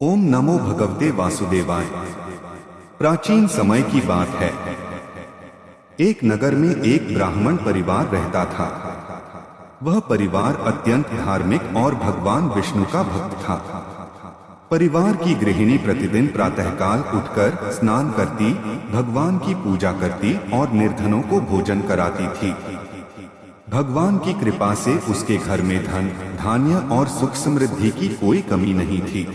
ओम नमो भगवते वासुदेवाय। प्राचीन समय की बात है। एक नगर में एक ब्राह्मण परिवार रहता था। वह परिवार अत्यंत धार्मिक और भगवान विष्णु का भक्त था। परिवार की गृहिणी प्रतिदिन प्रातःकाल उठकर स्नान करती, भगवान की पूजा करती और निर्धनों को भोजन कराती थी। भगवान की कृपा से उसके घर में धन, धान्य और सुख समृद्धि की कोई कमी नहीं थी।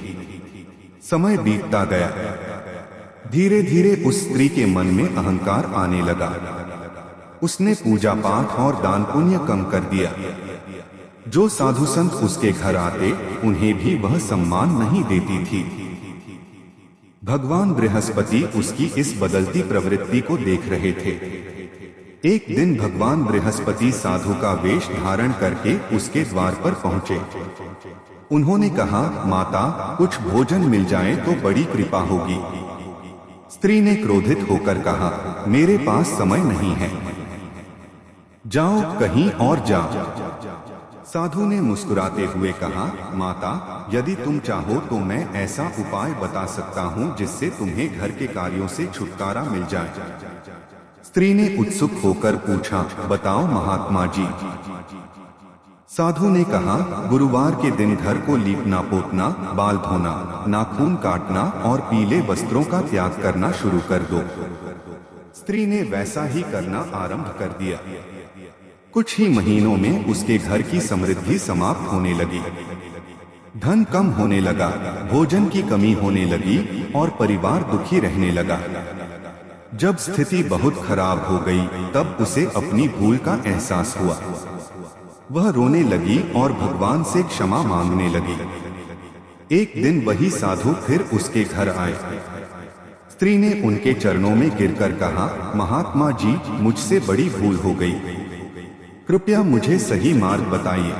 समय बीतता गया। धीरे धीरे उस स्त्री के मन में अहंकार आने लगा। उसने पूजा पाठ और दान पुण्य कम कर दिया। जो साधु संत उसके घर आते, उन्हें भी वह सम्मान नहीं देती थी। भगवान बृहस्पति उसकी इस बदलती प्रवृत्ति को देख रहे थे। एक दिन भगवान बृहस्पति साधु का वेश धारण करके उसके द्वार पर पहुंचे। उन्होंने कहा, माता, कुछ भोजन मिल जाए तो बड़ी कृपा होगी। स्त्री ने क्रोधित होकर कहा, मेरे पास समय नहीं है, जाओ कहीं और जाओ। साधु ने मुस्कुराते हुए कहा, माता, यदि तुम चाहो तो मैं ऐसा उपाय बता सकता हूँ जिससे तुम्हें घर के कार्यों से छुटकारा मिल जाए। स्त्री ने उत्सुक होकर पूछा, बताओ महात्मा जी। साधु ने कहा, गुरुवार के दिन घर को लीपना पोतना, बाल धोना, नाखून काटना और पीले वस्त्रों का त्याग करना शुरू कर दो। स्त्री ने वैसा ही करना आरंभ कर दिया। कुछ ही महीनों में उसके घर की समृद्धि समाप्त होने लगी। धन कम होने लगा, भोजन की कमी होने लगी और परिवार दुखी रहने लगा। जब स्थिति बहुत खराब हो गई, तब उसे अपनी भूल का एहसास हुआ। वह रोने लगी और भगवान से क्षमा मांगने लगी। एक दिन वही साधु फिर उसके घर आए। स्त्री ने उनके चरणों में गिरकर कहा, महात्मा जी, मुझसे बड़ी भूल हो गई, कृपया मुझे सही मार्ग बताइए।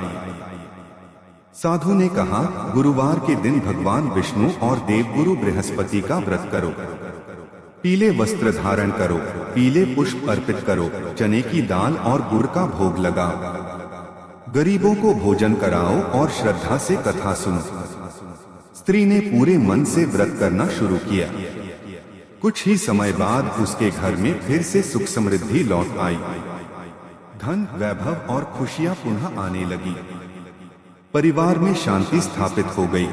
साधु ने कहा, गुरुवार के दिन भगवान विष्णु और देवगुरु बृहस्पति का व्रत करो, पीले वस्त्र धारण करो, पीले पुष्प अर्पित करो, चने की दाल और गुड़ का भोग लगाओ, गरीबों को भोजन कराओ और श्रद्धा से कथा सुनो। स्त्री ने पूरे मन से व्रत करना शुरू किया। कुछ ही समय बाद उसके घर में फिर से सुख समृद्धि लौट आई। धन, वैभव और खुशियां पुनः आने लगी। परिवार में शांति स्थापित हो गई।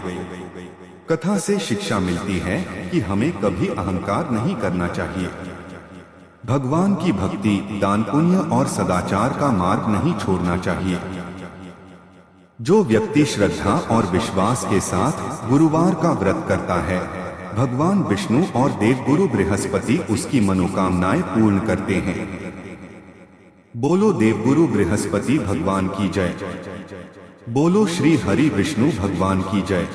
कथा से शिक्षा मिलती है कि हमें कभी अहंकार नहीं करना चाहिए। भगवान की भक्ति, दान पुण्य और सदाचार का मार्ग नहीं छोड़ना चाहिए। जो व्यक्ति श्रद्धा और विश्वास के साथ गुरुवार का व्रत करता है, भगवान विष्णु और देवगुरु बृहस्पति उसकी मनोकामनाएं पूर्ण करते हैं। बोलो देवगुरु बृहस्पति भगवान की जय। बोलो श्री हरि विष्णु भगवान की जय।